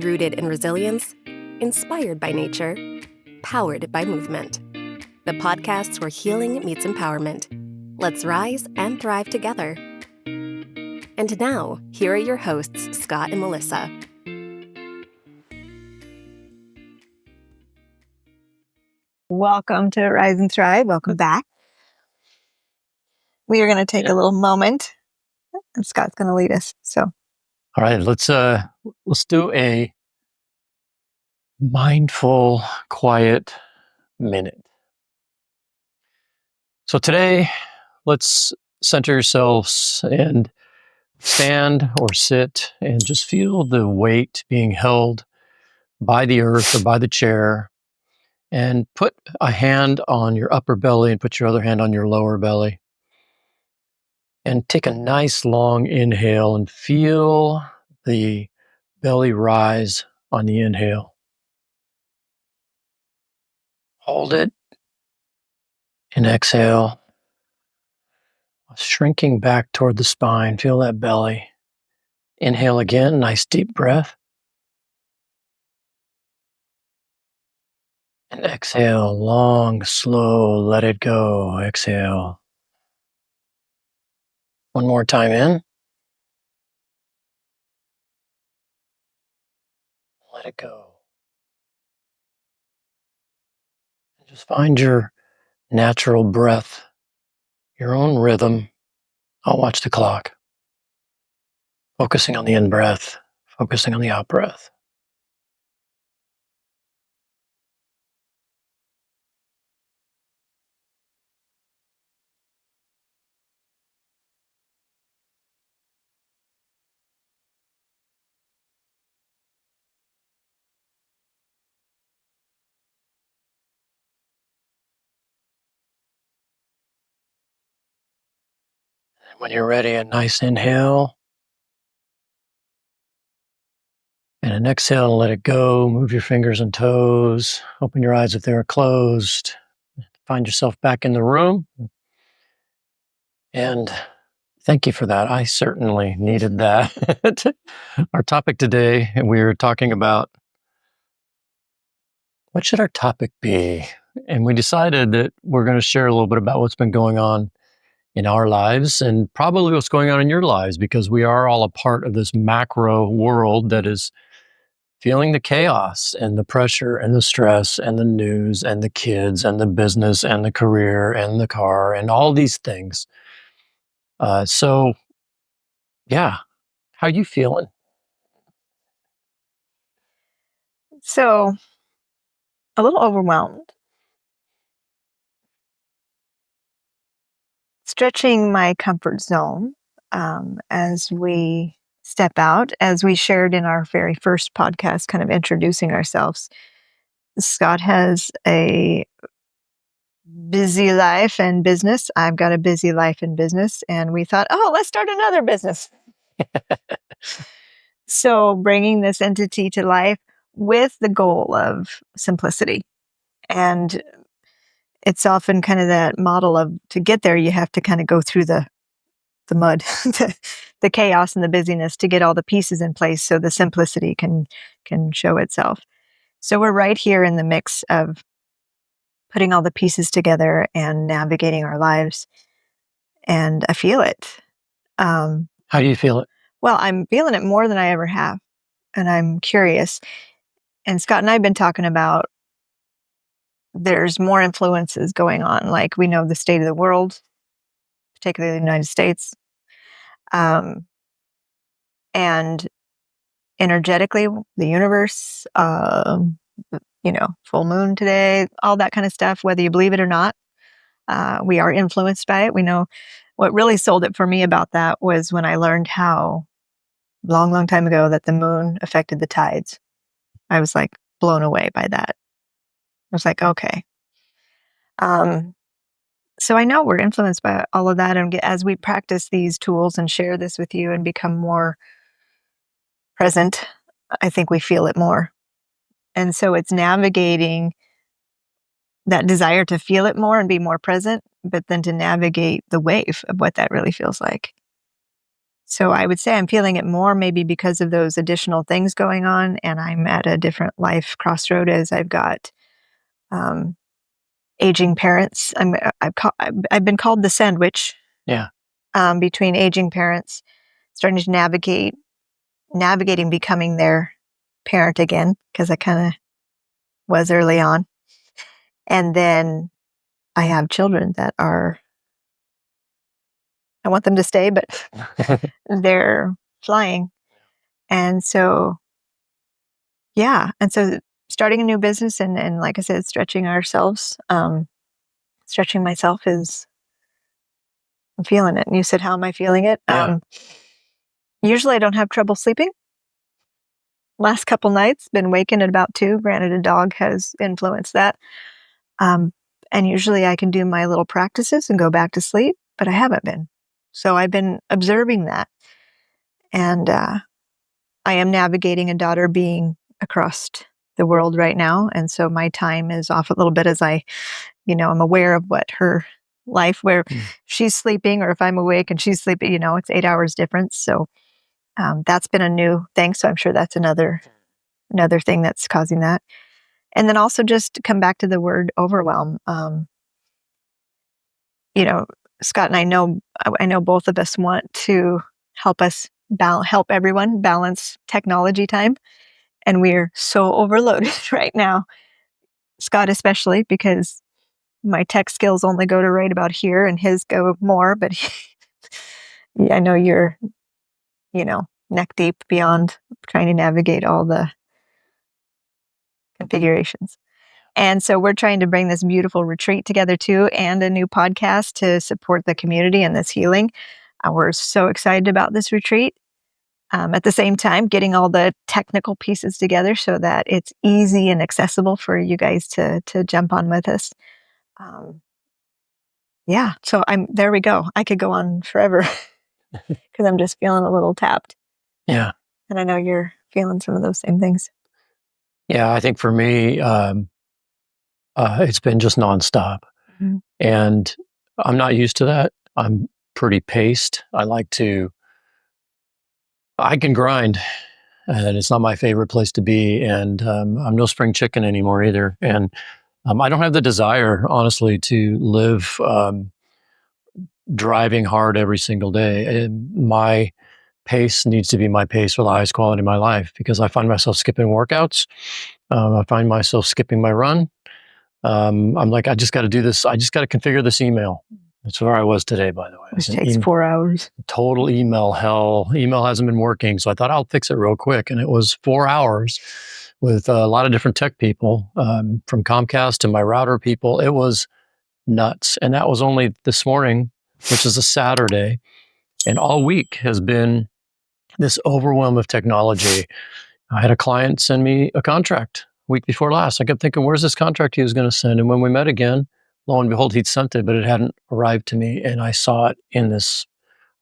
Rooted in resilience, inspired by nature, powered by movement. The podcasts where healing meets empowerment. Let's rise and thrive together. And now, here are your hosts, Scott and Melissa. Welcome to Rise and Thrive. Welcome back. We are going to take a little moment, and Scott's going to lead us. So, all right, let's do a mindful, quiet minute. So today, let's center yourselves and stand or sit and just feel the weight being held by the earth or by the chair, and put a hand on your upper belly and put your other hand on your lower belly. And take a nice long inhale and feel the belly rise on the inhale. Hold it and exhale. Shrinking back toward the spine. Feel that belly. Inhale again, nice deep breath. And exhale, long, slow, let it go. Exhale. One more time in. Let it go. And just find your natural breath, your own rhythm. I'll watch the clock. Focusing on the in-breath, focusing on the out-breath. When you're ready, a nice inhale. And an exhale, let it go. Move your fingers and toes. Open your eyes if they're closed. Find yourself back in the room. And thank you for that. I certainly needed that. Our topic today, we were talking about what should our topic be? And we decided that we're going to share a little bit about what's been going on in our lives and probably what's going on in your lives, because we are all a part of this macro world that is feeling the chaos and the pressure and the stress and the news and the kids and the business and the career and the car and all these things. So, how you feeling? So a little overwhelmed. Stretching my comfort zone as we step out, as we shared in our very first podcast, kind of introducing ourselves. Scott has a busy life and business. I've got a busy life and business. And we thought, let's start another business. So bringing this entity to life with the goal of simplicity. And it's often kind of that model of, to get there, you have to kind of go through the mud, the chaos and the busyness to get all the pieces in place so the simplicity can show itself. So we're right here in the mix of putting all the pieces together and navigating our lives. And I feel it. How do you feel it? Well, I'm feeling it more than I ever have. And I'm curious. And Scott and I have been talking about there's more influences going on. Like, we know the state of the world, particularly the United States. And energetically, the universe, full moon today, all that kind of stuff, whether you believe it or not, we are influenced by it. We know what really sold it for me about that was when I learned how long time ago that the moon affected the tides. I was like blown away by that. I was like, okay. So I know we're influenced by all of that. And as we practice these tools and share this with you and become more present, I think we feel it more. And so it's navigating that desire to feel it more and be more present, but then to navigate the wave of what that really feels like. So I would say I'm feeling it more maybe because of those additional things going on, and I'm at a different life crossroad as I've got um, aging parents. I've been called the sandwich Yeah. between aging parents, starting to navigating becoming their parent again, because I kind of was early on. And then I have children that I want them to stay, but they're flying. And so, yeah. And so starting a new business and like I said, stretching ourselves, stretching myself I'm feeling it. And you said, how am I feeling it? Yeah. Usually I don't have trouble sleeping. Last couple nights, been waking at about 2. Granted, a dog has influenced that. Um, and usually I can do my little practices and go back to sleep, but I haven't been. So I've been observing that. And I am navigating a daughter being across the world right now. And so my time is off a little bit as I'm aware of what her life, where she's sleeping or if I'm awake and she's sleeping, it's 8 hours difference. So that's been a new thing. So I'm sure that's another thing that's causing that. And then also just to come back to the word overwhelm. Scott and I know both of us want to help help everyone balance technology time. And we're so overloaded right now. Scott especially, because my tech skills only go to right about here and his go more, but I know you're, neck deep beyond trying to navigate all the configurations. And so we're trying to bring this beautiful retreat together too, and a new podcast to support the community and this healing. We're so excited about this retreat. At the same time, getting all the technical pieces together so that it's easy and accessible for you guys to jump on with us. Yeah, so there we go. I could go on forever because I'm just feeling a little tapped. Yeah. And I know you're feeling some of those same things. Yeah. I think for me, it's been just nonstop. Mm-hmm. And I'm not used to that. I'm pretty paced. I can grind, and it's not my favorite place to be. And I'm no spring chicken anymore either. And I don't have the desire, honestly, to live driving hard every single day. And my pace needs to be my pace for the highest quality of my life, because I find myself skipping workouts. I find myself skipping my run. I'm like, I just got to do this. I just got to configure this email. That's where I was today, by the way. Which takes 4 hours. Total email hell. Email hasn't been working. So I thought I'll fix it real quick. And it was 4 hours with a lot of different tech people, from Comcast to my router people. It was nuts. And that was only this morning, which is a Saturday. And all week has been this overwhelm of technology. I had a client send me a contract week before last. I kept thinking, where's this contract he was going to send? And when we met again, lo and behold, he'd sent it, but it hadn't arrived to me. And I saw it in this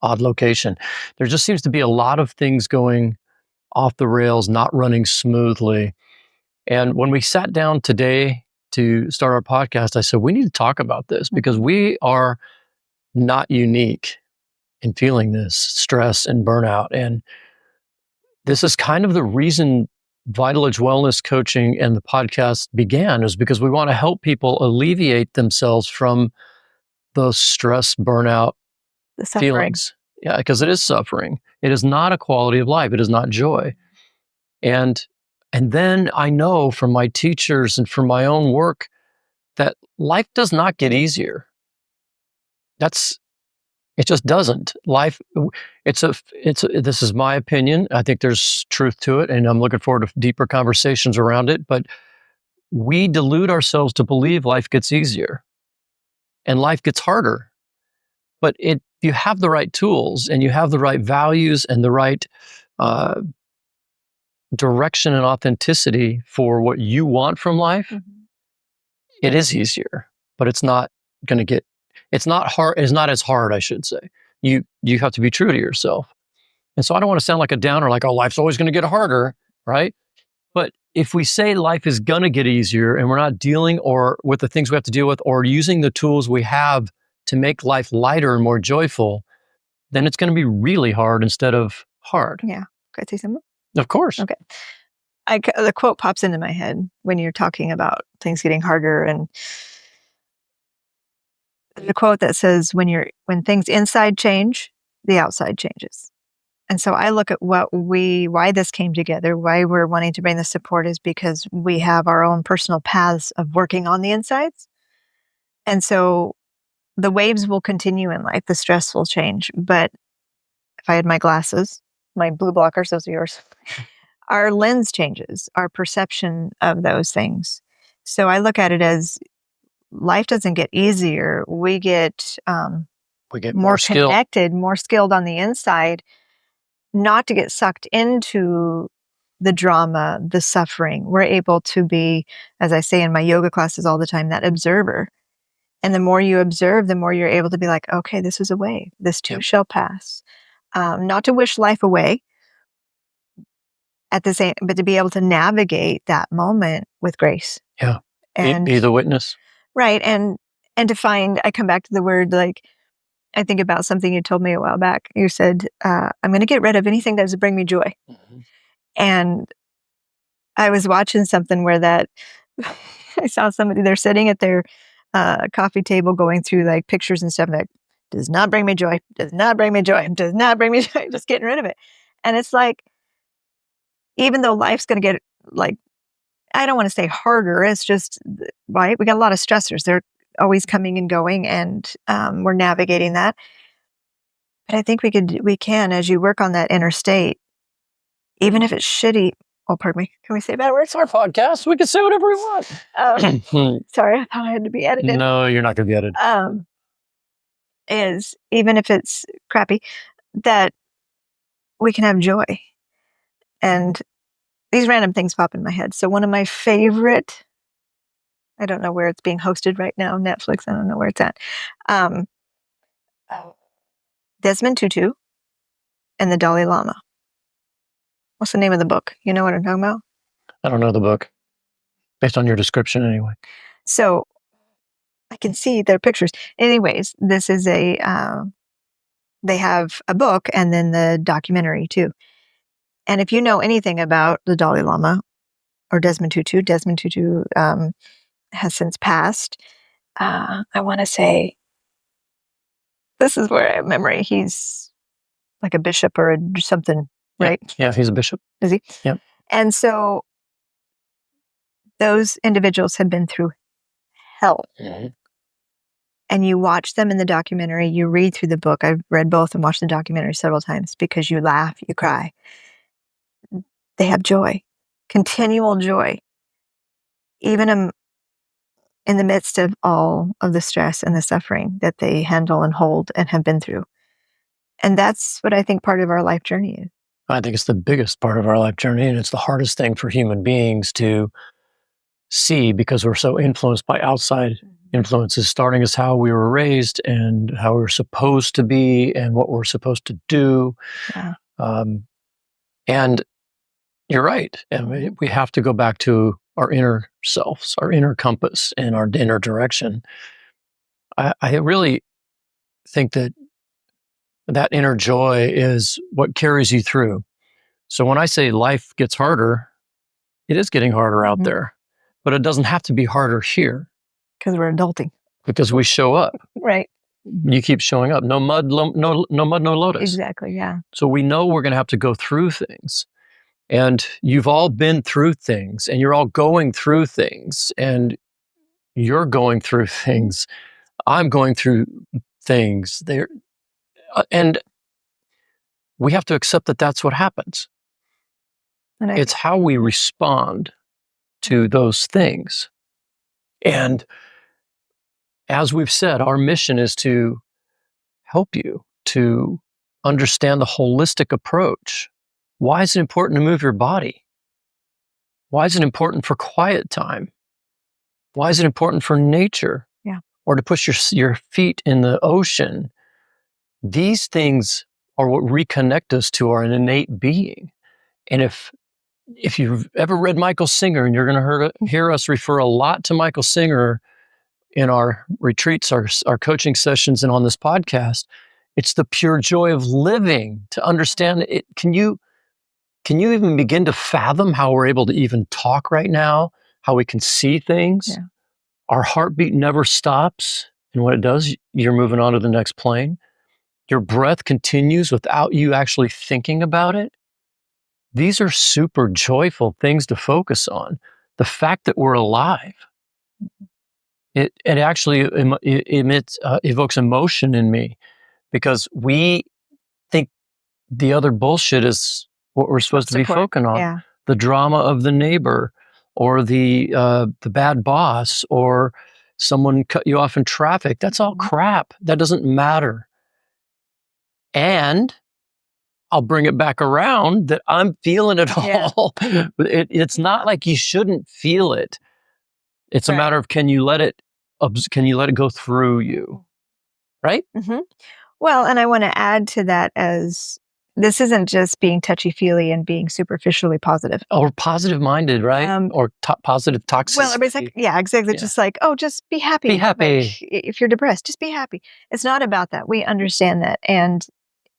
odd location. There just seems to be a lot of things going off the rails, not running smoothly. And when we sat down today to start our podcast, I said, we need to talk about this because we are not unique in feeling this stress and burnout. And this is kind of the reason Vital Edge Wellness Coaching and the podcast began, is because we want to help people alleviate themselves from those stress, burnout feelings. Yeah, because it is suffering. It is not a quality of life. It is not joy. And then I know from my teachers and from my own work that life does not get easier. It just doesn't. Life, this is my opinion. I think there's truth to it, and I'm looking forward to deeper conversations around it. But we delude ourselves to believe life gets easier and life gets harder. But if you have the right tools and you have the right values and the right direction and authenticity for what you want from life, it is easier. But it's not going to get. It's not hard. It's not as hard, I should say. You have to be true to yourself. And so I don't want to sound like a downer, like, oh, life's always going to get harder, right? But if we say life is going to get easier and we're not dealing or with the things we have to deal with or using the tools we have to make life lighter and more joyful, then it's going to be really hard instead of hard. Yeah. Could I say something? Of course. Okay. The quote pops into my head when you're talking about things getting harder, and the quote that says, when things inside change, the outside changes. And so I look at why this came together, why we're wanting to bring the support is because we have our own personal paths of working on the insides. And so the waves will continue in life, the stress will change. But if I had my glasses, my blue blockers, those are yours, our lens changes, our perception of those things. So I look at it as life doesn't get easier. We get more connected, more skilled on the inside, not to get sucked into the drama, the suffering. We're able to be, as I say in my yoga classes all the time, that observer. And the more you observe, the more you're able to be like, okay, this is a wave. This too shall pass. Not to wish life away at the same, but to be able to navigate that moment with grace. Yeah. And be the witness. Right. And to find, I come back to the word, like, I think about something you told me a while back. You said, I'm going to get rid of anything that doesn't bring me joy. Mm-hmm. And I was watching something where I saw somebody, they're sitting at their coffee table going through like pictures and stuff, like, does not bring me joy, does not bring me joy, does not bring me joy, just getting rid of it. And it's like, even though life's going to get, like, I don't want to say harder, it's just, right, we got a lot of stressors. They're always coming and going, and we're navigating that. But I think we can, as you work on that inner state, even if it's shitty. Oh, pardon me. Can we say bad words? It's our podcast. We can say whatever we want. Sorry, I thought I had to be edited. No, you're not going to be edited. Is even if it's crappy, that we can have joy. And these random things pop in my head. So one of my favorite, I don't know where it's being hosted right now, Netflix, I don't know where it's at. Desmond Tutu and the Dalai Lama. What's the name of the book? You know what I'm talking about? I don't know the book, based on your description anyway. So I can see their pictures. Anyways, this is they have a book and then the documentary too. And if you know anything about the Dalai Lama or Desmond Tutu has since passed. I want to say, this is where I have memory. He's like a bishop or something, right? Yeah, he's a bishop. Is he? Yeah. And so those individuals have been through hell. Mm-hmm. And you watch them in the documentary, you read through the book. I've read both and watched the documentary several times because you laugh, you cry. They have joy, continual joy, even in the midst of all of the stress and the suffering that they handle and hold and have been through. And that's what I think part of our life journey is. I think it's the biggest part of our life journey, and it's the hardest thing for human beings to see because we're so influenced by outside influences, starting as how we were raised and how we were supposed to be and what we're supposed to do. Yeah. And you're right. I mean, we have to go back to our inner selves, our inner compass, and our inner direction. I really think that inner joy is what carries you through. So when I say life gets harder, it is getting harder out there, but it doesn't have to be harder here. Because we're adulting. Because we show up. Right. You keep showing up. No mud, no lotus. Exactly, yeah. So we know we're going to have to go through things. And you've all been through things, and you're all going through things, and you're going through things. I'm going through things. And we have to accept that that's what happens. And it's how we respond to those things. And as we've said, our mission is to help you to understand the holistic approach. Why is it important to move your body? Why is it important for quiet time? Why is it important for nature? Yeah. Or to push your feet in the ocean? These things are what reconnect us to our innate being. And if you've ever read Michael Singer, and you're going to hear us refer a lot to Michael Singer in our retreats, our coaching sessions, and on this podcast, It's the pure joy of living. To understand it, can you even begin to fathom how we're able to even talk right now? How we can see things? Yeah. Our heartbeat never stops, and when it does, you're moving on to the next plane. Your breath continues without you actually thinking about it. These are super joyful things to focus on. The fact that we're alive, it actually evokes emotion in me, because we think the other bullshit is what we're supposed to be focusing on. Yeah. The drama of the neighbor, or the bad boss, or someone cut you off in traffic. That's all crap. That doesn't matter. And I'll bring it back around that I'm feeling it all. It's not like you shouldn't feel it. It's a matter of, can you let it go through you? Right? Mm-hmm. Well, and I want to add to that, as this isn't just being touchy-feely and being superficially positive. Or positive-minded, right? Or positive toxicity. Well, everybody's like, yeah, exactly. Yeah. Just like, oh, just be happy. Be happy. Like, if you're depressed, just be happy. It's not about that. We understand that. And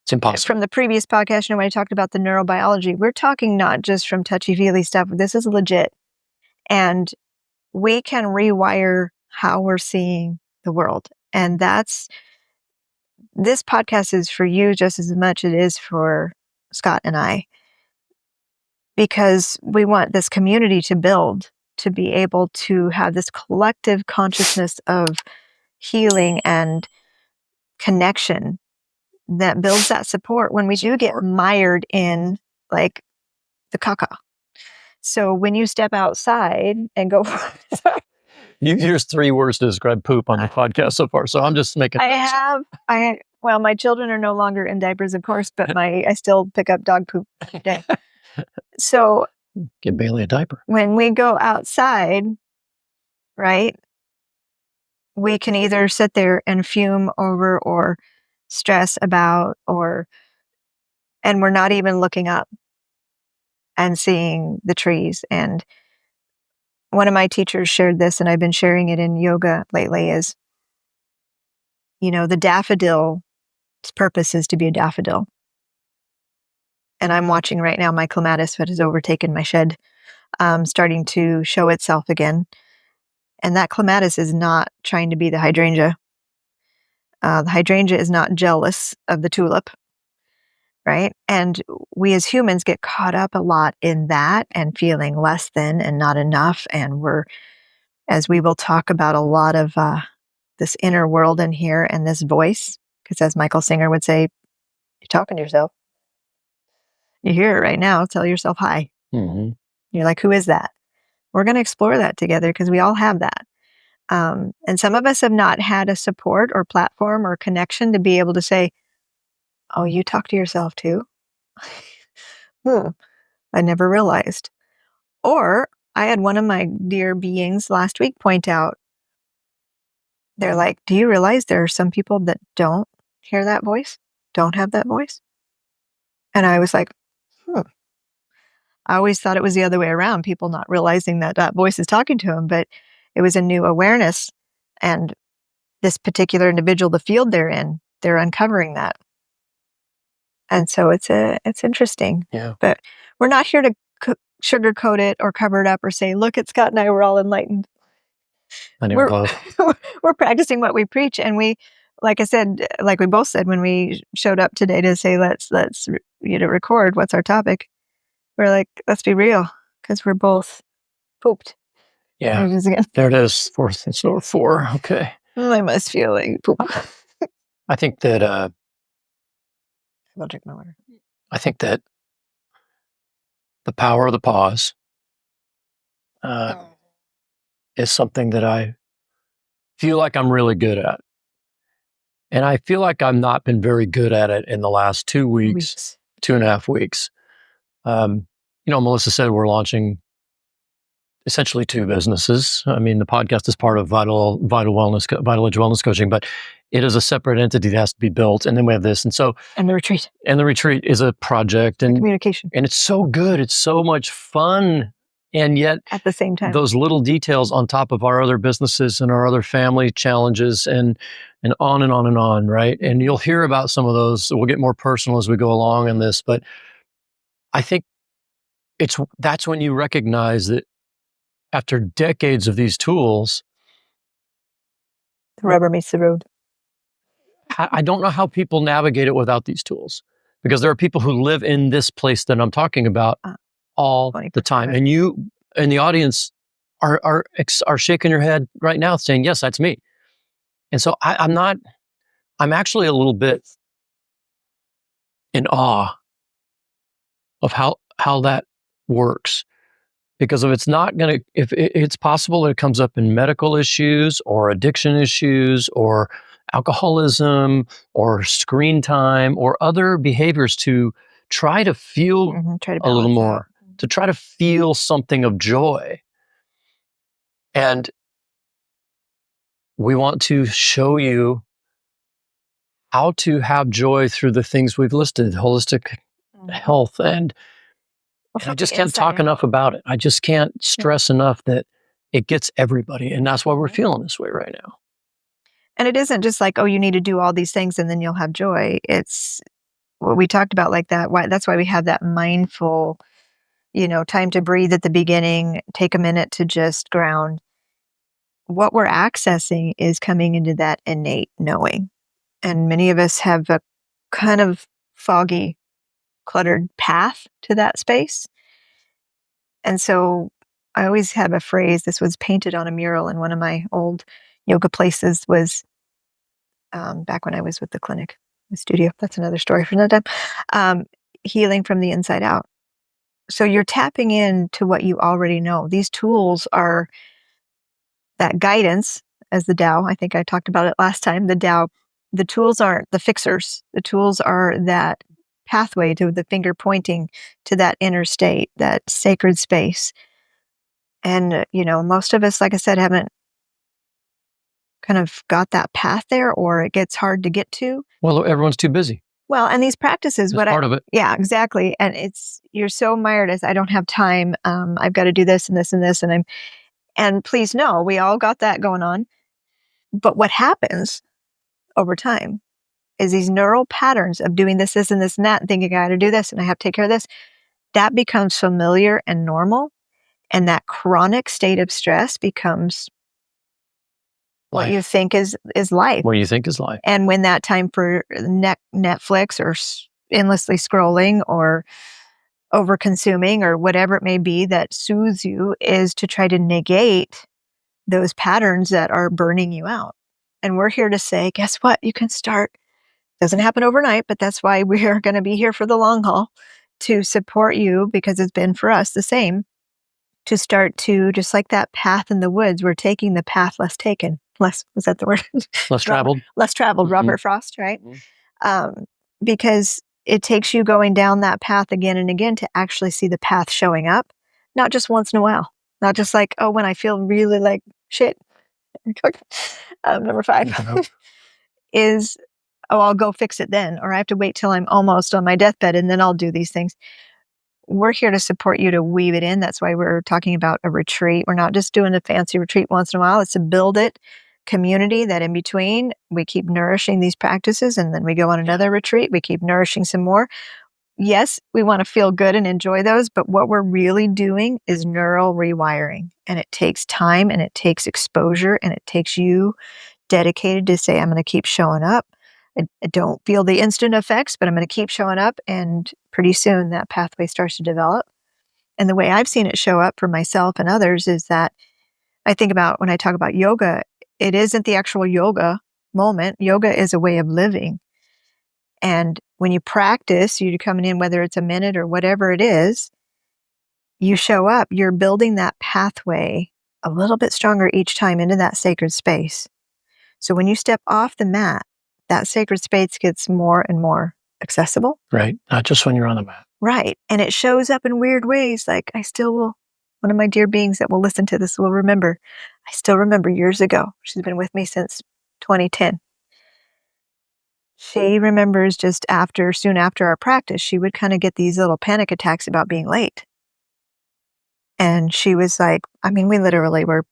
it's impossible. From the previous podcast, when I talked about the neurobiology, we're talking not just from touchy-feely stuff. This is legit. And we can rewire how we're seeing the world. And this podcast is for you just as much as it is for Scott and I, because we want this community to build, to be able to have this collective consciousness of healing and connection that builds that support when we do get mired in like the caca. So when you step outside and go, You've used 3 words to describe poop on the podcast so far, so I'm just making. Well, my children are no longer in diapers, of course, but I still pick up dog poop every day. So get Bailey a diaper. When we go outside, right, we can either sit there and fume over or stress about, and we're not even looking up and seeing the trees. And one of my teachers shared this, and I've been sharing it in yoga lately, is, the daffodil's purpose is to be a daffodil. And I'm watching right now my clematis that has overtaken my shed, starting to show itself again. And that clematis is not trying to be the hydrangea. The hydrangea is not jealous of the tulip, right? And we as humans get caught up a lot in that and feeling less than and not enough. And as we will talk about, a lot of this inner world in here and this voice, because as Michael Singer would say, you're talking to yourself. You hear it right now. Tell yourself hi. Mm-hmm. You're like, who is that? We're going to explore that together, because we all have that. And some of us have not had a support or platform or connection to be able to say, oh, you talk to yourself too? I never realized. Or I had one of my dear beings last week point out, they're like, do you realize there are some people that don't hear that voice, don't have that voice? And I was like, I always thought it was the other way around, people not realizing that that voice is talking to them, but it was a new awareness. And this particular individual, the field they're in, they're uncovering that. And so it's interesting. Yeah. But we're not here to sugarcoat it or cover it up or say, look at Scott and I, we're all enlightened. We're practicing what we preach. And we, like I said, like we both said when we showed up today to say, let's record, what's our topic? We're like, let's be real, because we're both pooped. Yeah. There it is. 4. Okay. I must feel like poop. I think that I'll drink my water. I think that the power of the pause is something that I feel like I'm really good at. And I feel like I've not been very good at it in the last 2 weeks, 2.5 weeks. Melissa said we're launching essentially 2 businesses. I mean, the podcast is part of Vital Edge Wellness Coaching, but it is a separate entity that has to be built. And then we have this. And the retreat. And the retreat is a project and communication. And it's so good. It's so much fun. And yet at the same time. those little details on top of our other businesses and our other family challenges and on and on and on, right? And you'll hear about some of those. We'll get more personal as we go along in this, but I think that's when you recognize that after decades of these tools, The rubber meets the road. I don't know how people navigate it without these tools, because there are people who live in this place that I'm talking about all the time. And you in the audience are shaking your head right now saying, yes, that's me. And so I'm actually a little bit in awe of how that works. Because if it's possible that it comes up in medical issues or addiction issues or alcoholism or screen time or other behaviors, to try to feel a little more, to try to feel something of joy. And we want to show you how to have joy through the things we've listed: holistic health. And I just can't talk enough about it. I just can't stress enough that it gets everybody. And that's why we're feeling this way right now. And it isn't just like, oh, you need to do all these things and then you'll have joy. It's what we talked about, like that. That's why we have that mindful, time to breathe at the beginning, take a minute to just ground. What we're accessing is coming into that innate knowing. And many of us have a kind of foggy, cluttered path to that space. And so I always have a phrase. This was painted on a mural in one of my old yoga places, was back when I was with the clinic, the studio. That's another story for another time. Healing from the inside out. So you're tapping into what you already know. These tools are that guidance, as the Tao. I think I talked about it last time. The Tao, the tools aren't the fixers. The tools are that pathway to the finger pointing to that inner state, that sacred space. And, most of us, like I said, haven't kind of got that path there, or it gets hard to get to. Well, everyone's too busy. Well, and these practices, That's part of it. Yeah, exactly. And you're so mired as, I don't have time. I've got to do this and this and this. And please know, we all got that going on. But what happens over time is these neural patterns of doing this, this, and this, and that, and thinking I got to do this and I have to take care of this, that becomes familiar and normal. And that chronic state of stress becomes what you think is life. What you think is life. And when that time for Netflix or endlessly scrolling or over consuming or whatever it may be that soothes you is to try to negate those patterns that are burning you out. And we're here to say, guess what? You can start. Doesn't happen overnight, but that's why we are going to be here for the long haul, to support you, because it's been for us the same, to start to, just like that path in the woods, we're taking the path less taken. Was that the word? Less traveled. Less traveled, Robert Frost, right? Because it takes you going down that path again and again to actually see the path showing up, not just once in a while, not just like, oh, when I feel really like shit. Number 5 is, oh, I'll go fix it then, or I have to wait till I'm almost on my deathbed and then I'll do these things. We're here to support you to weave it in. That's why we're talking about a retreat. We're not just doing a fancy retreat once in a while. It's a build it community that in between we keep nourishing these practices, and then we go on another retreat. We keep nourishing some more. Yes, we want to feel good and enjoy those, but what we're really doing is neural rewiring. And it takes time and it takes exposure and it takes you dedicated to say, I'm going to keep showing up. I don't feel the instant effects, but I'm going to keep showing up. And pretty soon that pathway starts to develop. And the way I've seen it show up for myself and others is that I think about, when I talk about yoga, it isn't the actual yoga moment. Yoga is a way of living. And when you practice, you're coming in, whether it's a minute or whatever it is, you show up, you're building that pathway a little bit stronger each time into that sacred space. So when you step off the mat, that sacred space gets more and more accessible. Right. Not just when you're on the mat. Right. And it shows up in weird ways. Like, I still will, one of my dear beings that will listen to this will remember. I still remember years ago. She's been with me since 2010. She remembers just soon after our practice, she would kind of get these little panic attacks about being late. And she was like, I mean, we literally were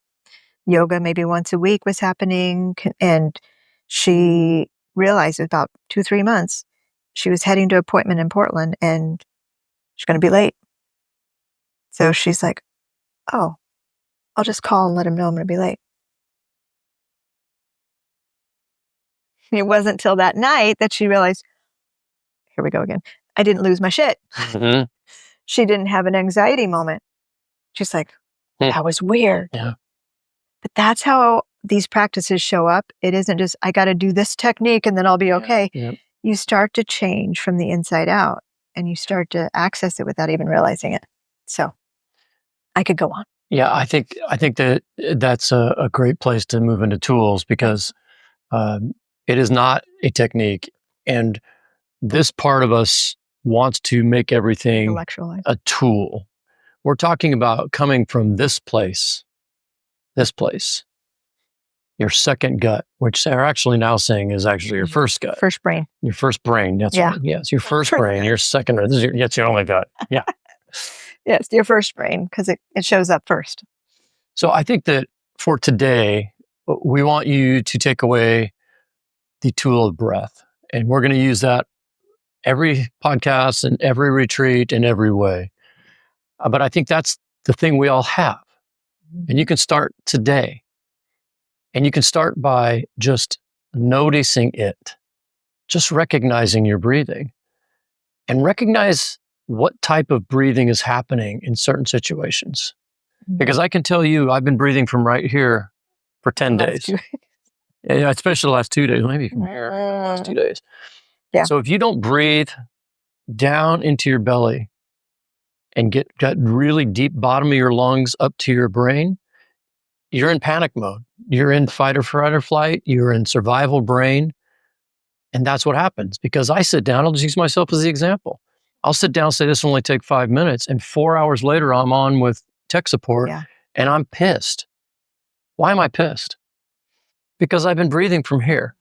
yoga maybe once a week was happening. And she realized about 2-3 months, she was heading to an appointment in Portland and she's going to be late. So she's like, oh, I'll just call and let him know I'm going to be late. It wasn't till that night that she realized, here we go again. I didn't lose my shit. Mm-hmm. She didn't have an anxiety moment. She's like, that was weird. Yeah. But that's how these practices show up. It isn't just, I got to do this technique and then I'll be okay. Yeah. You start to change from the inside out and you start to access it without even realizing it. So I could go on. Yeah, I think that that's a great place to move into tools because it is not a technique, and this part of us wants to make everything Intellectualize. a tool. We're talking about coming from this place, your second gut, which they're actually now saying is actually your first gut, First brain. your first brain. That's Yeah. right. Yes, your first brain, your second. That's your only gut. Yeah. Yes, your first brain because it shows up first. So I think that for today, we want you to take away the tool of breath. And we're going to use that every podcast and every retreat in every way. But I think that's the thing we all have. And you can start today. And you can start by just noticing it, just recognizing your breathing and recognize what type of breathing is happening in certain situations. Because I can tell you, I've been breathing from right here for 10 days. Yeah, especially the last 2 days, maybe from here, last 2 days. Yeah. So if you don't breathe down into your belly and get really deep bottom of your lungs up to your brain, you're in panic mode. You're in fight or flight. You're in survival brain. And that's what happens because I sit down, I'll just use myself as the example. I'll sit down and say, this will only take 5 minutes. And 4 hours later, I'm on with tech support and I'm pissed. Why am I pissed? Because I've been breathing from here.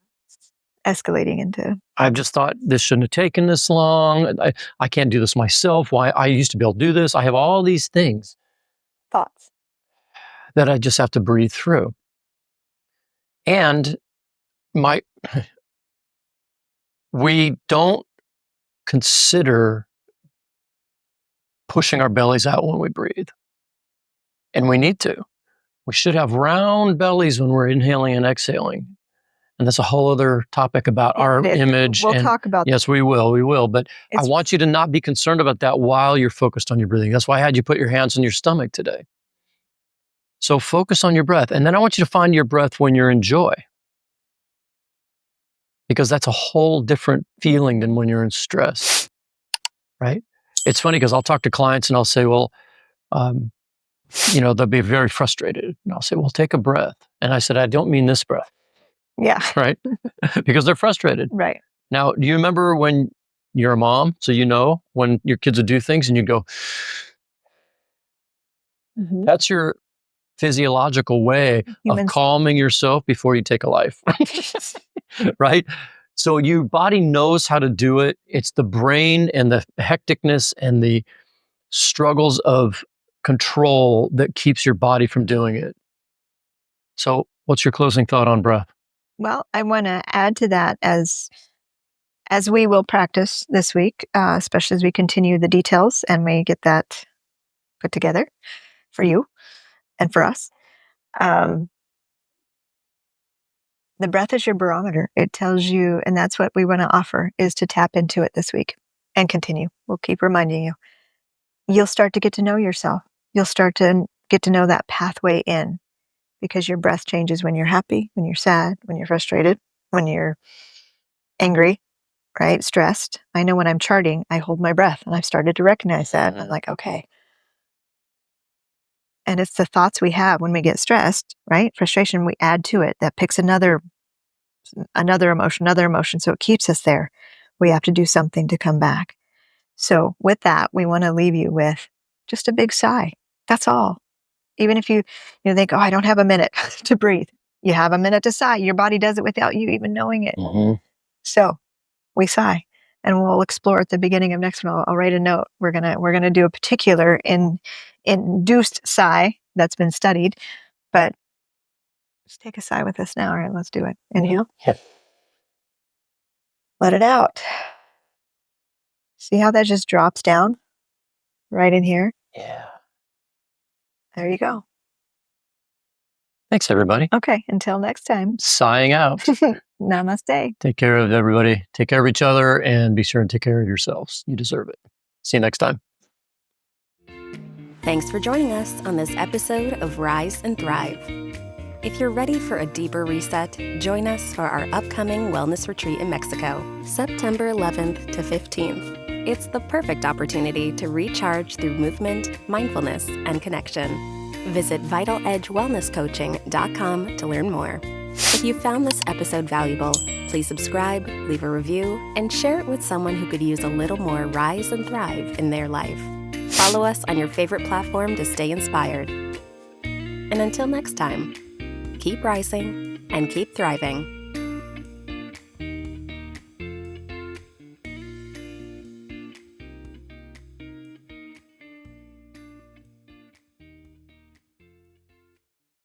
Escalating into. I've just thought this shouldn't have taken this long. I can't do this myself. Why? I used to be able to do this. I have all these things. Thoughts. That I just have to breathe through. And we don't consider pushing our bellies out when we breathe. And we need to. We should have round bellies when we're inhaling and exhaling. And that's a whole other topic about our image. We'll talk about that. Yes, we will. But I want you to not be concerned about that while you're focused on your breathing. That's why I had you put your hands on your stomach today. So focus on your breath. And then I want you to find your breath when you're in joy. Because that's a whole different feeling than when you're in stress, right? It's funny because I'll talk to clients and I'll say, well, they'll be very frustrated. And I'll say, well, take a breath. And I said, I don't mean this breath. Yeah. Right? Because they're frustrated. Right. Now, do you remember when you're a mom, so you know when your kids would do things and you go, that's your physiological way of calming yourself before you take a life, right? So your body knows how to do it. It's the brain and the hecticness and the struggles of control that keeps your body from doing it. So what's your closing thought on breath? Well, I want to add to that as we will practice this week, especially as we continue the details and we get that put together for you and for us. The breath is your barometer. It tells you, and that's what we want to offer, is to tap into it this week and continue. We'll keep reminding you. You'll start to get to know yourself. You'll start to get to know that pathway in because your breath changes when you're happy, when you're sad, when you're frustrated, when you're angry, right? Stressed. I know when I'm charting, I hold my breath and I've started to recognize that. And I'm like, okay. And it's the thoughts we have when we get stressed, right? Frustration, we add to it. That picks another emotion. So it keeps us there. We have to do something to come back. So with that, we want to leave you with just a big sigh. That's all. Even if you think, oh, I don't have a minute to breathe. You have a minute to sigh. Your body does it without you even knowing it. So we sigh. and we'll explore at the beginning of next one. I'll write a note. We're gonna do a particular induced sigh that's been studied, but just take a sigh with us now. All right, let's do it. Inhale. Yeah. Let it out. See how that just drops down right in here? Yeah. There you go. Thanks, everybody. Okay, until next time. Sighing out. Namaste. Take care of everybody. Take care of each other, and be sure and take care of yourselves. You deserve it. See you next time. Thanks for joining us on this episode of Rise and Thrive. If you're ready for a deeper reset, join us for our upcoming wellness retreat in Mexico, September 11th to 15th. It's the perfect opportunity to recharge through movement, mindfulness, and connection. Visit VitalEdgeWellnessCoaching.com to learn more. If you found this episode valuable, please subscribe, leave a review, and share it with someone who could use a little more rise and thrive in their life. Follow us on your favorite platform to stay inspired. And until next time, keep rising and keep thriving.